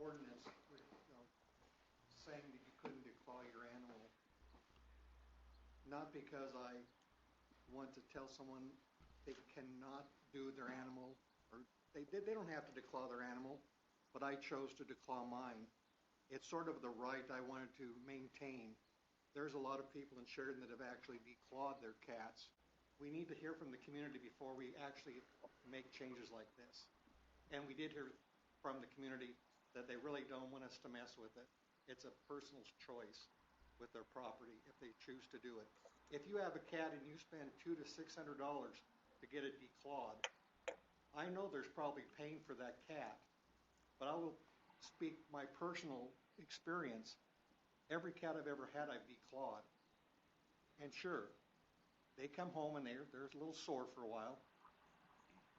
ordinance saying that you couldn't declaw your animal, not because I want to tell someone they cannot do their animal, or they don't have to declaw their animal, but I chose to declaw mine. It's sort of the right I wanted to maintain. There's a lot of people in Sheridan that have actually declawed their cats. We need to hear from the community before we actually make changes like this. And we did hear from the community that they really don't want us to mess with it. It's a personal choice with their property if they choose to do it. If you have a cat and you spend $200 to $600 to get it declawed, I know there's probably pain for that cat, but I will speak my personal experience. Every cat I've ever had, I've declawed. And sure, they come home and they're a little sore for a while.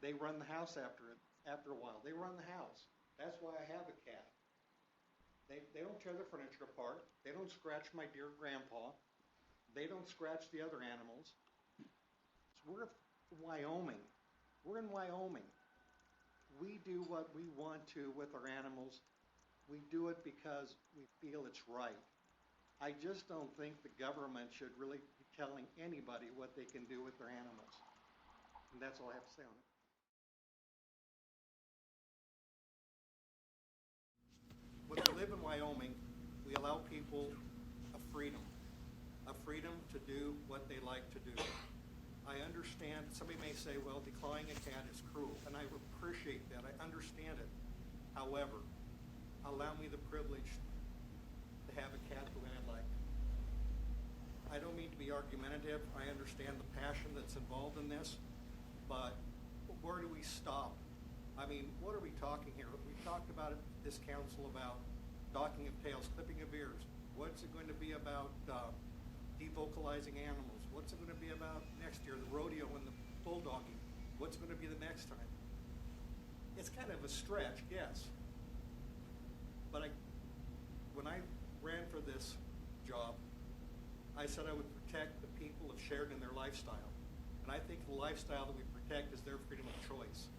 They run the house after a while. They run the house. That's why I have a cat. They don't tear the furniture apart. They don't scratch my dear grandpa. They don't scratch the other animals. So we're in Wyoming. We're in Wyoming. We do what we want to with our animals. We do it because we feel it's right. I just don't think the government should really be telling anybody what they can do with their animals. And that's all I have to say on it. When we live in Wyoming, we allow people a freedom to do what they like to do. I understand, somebody may say, well, declawing a cat is cruel, and I appreciate that. I understand it. However, allow me the privilege to have a cat the way I like. I don't mean to be argumentative. I understand the passion that's involved in this, but where do we stop? I mean, what are we talking here? We talked about it, this council, about docking of tails, clipping of ears. What's it going to be about devocalizing animals? What's it going to be about next year, the rodeo and the bulldogging? What's it going to be the next time? It's kind of a stretch, yes. But when I ran for this job, I said I would protect the people of Sheridan and their lifestyle. And I think the lifestyle that we protect is their freedom of choice.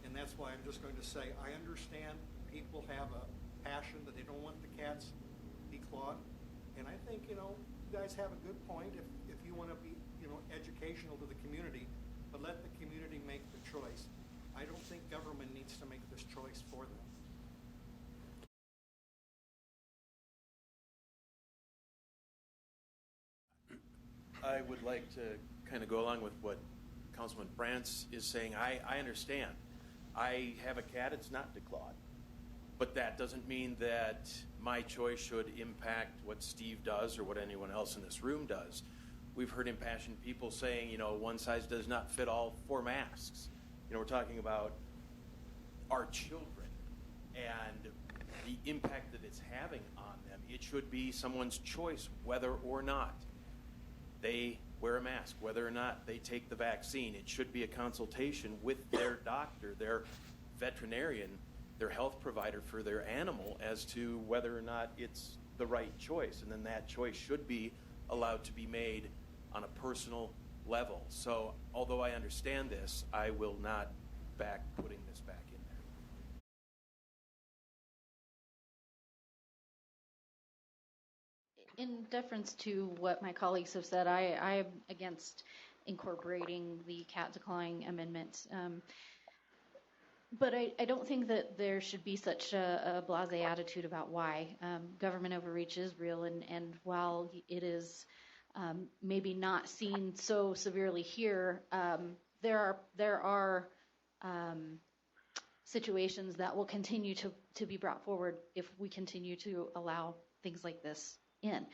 And that's why I'm just going to say, I understand people have a passion that they don't want the cats declawed. And I think, you guys have a good point if you want to be, educational to the community, but let the community make the choice. I don't think government needs to make this choice for them. I would like to kind of go along with what Councilman BRANTZ is saying. I understand. I have a cat, it's not declawed. But that doesn't mean that my choice should impact what Steve does or what anyone else in this room does. We've heard impassioned people saying, one size does not fit all for masks. We're talking about our children and the impact that it's having on them. It should be someone's choice whether or not they wear a mask, whether or not they take the vaccine. It should be a consultation with their doctor, their veterinarian, their health provider for their animal as to whether or not it's the right choice. And then that choice should be allowed to be made on a personal level. So although I understand this, I will not back putting this back in there. In deference to what my colleagues have said, I am against incorporating the cat declawing amendment. But I don't think that there should be such a blasé attitude about why. Government overreach is real, and while it is maybe not seen so severely here, there are situations that will continue to be brought forward if we continue to allow things like this in.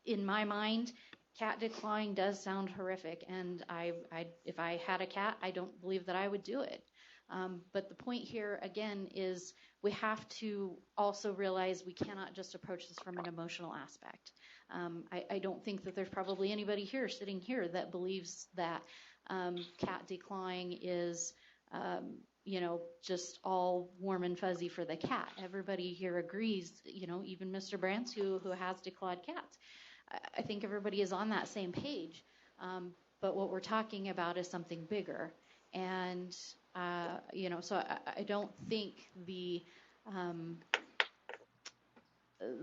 In my mind, cat declawing does sound horrific, and if I had a cat, I don't believe that I would do it. But the point here, again, is we have to also realize we cannot just approach this from an emotional aspect. I don't think that there's probably anybody sitting here that believes that cat declawing is, just all warm and fuzzy for the cat. Everybody here agrees, even Mr. Brantz, who has declawed cats. I think everybody is on that same page. But what we're talking about is something bigger. And so I don't think the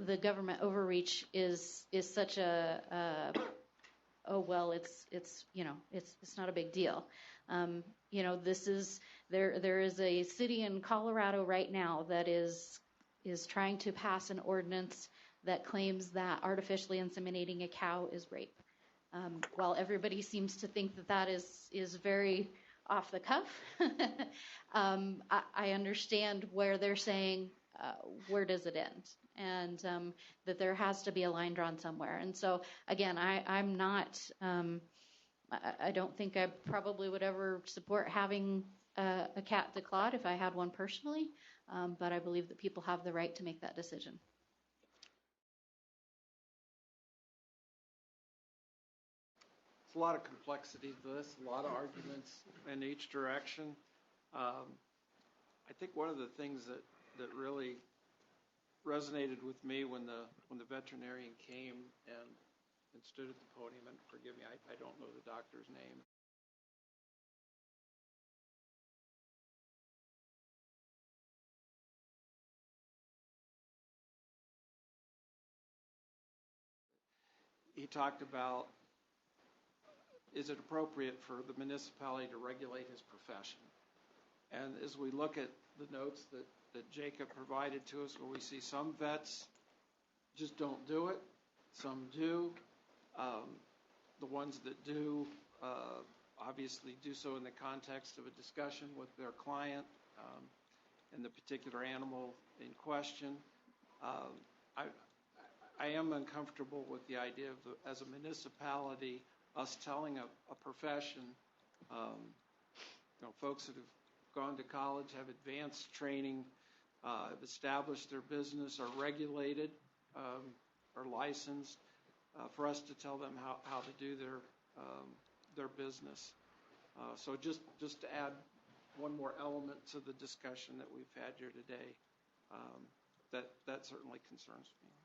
the government overreach is such a oh well, it's you know, it's not a big deal. You know, there is a city in Colorado right now that is trying to pass an ordinance that claims that artificially inseminating a cow is rape. While everybody seems to think that is very off the cuff, I understand where they're saying, where does it end? And that there has to be a line drawn somewhere. And so, again, I'm not, I don't think I probably would ever support having a cat declawed if I had one personally, but I believe that people have the right to make that decision. A lot of complexity to this, a lot of arguments in each direction. I think one of the things that really resonated with me when the veterinarian came and stood at the podium, and forgive me, I don't know the doctor's name. He talked about, is it appropriate for the municipality to regulate his profession? And as we look at the notes that Jacob provided to us, where we see some vets just don't do it, some do. The ones that do obviously do so in the context of a discussion with their client and the particular animal in question. I am uncomfortable with the idea of, as a municipality, us telling a profession, folks that have gone to college, have advanced training, have established their business, are regulated, are licensed, for us to tell them how to do their business. So just to add one more element to the discussion that we've had here today, that certainly concerns me.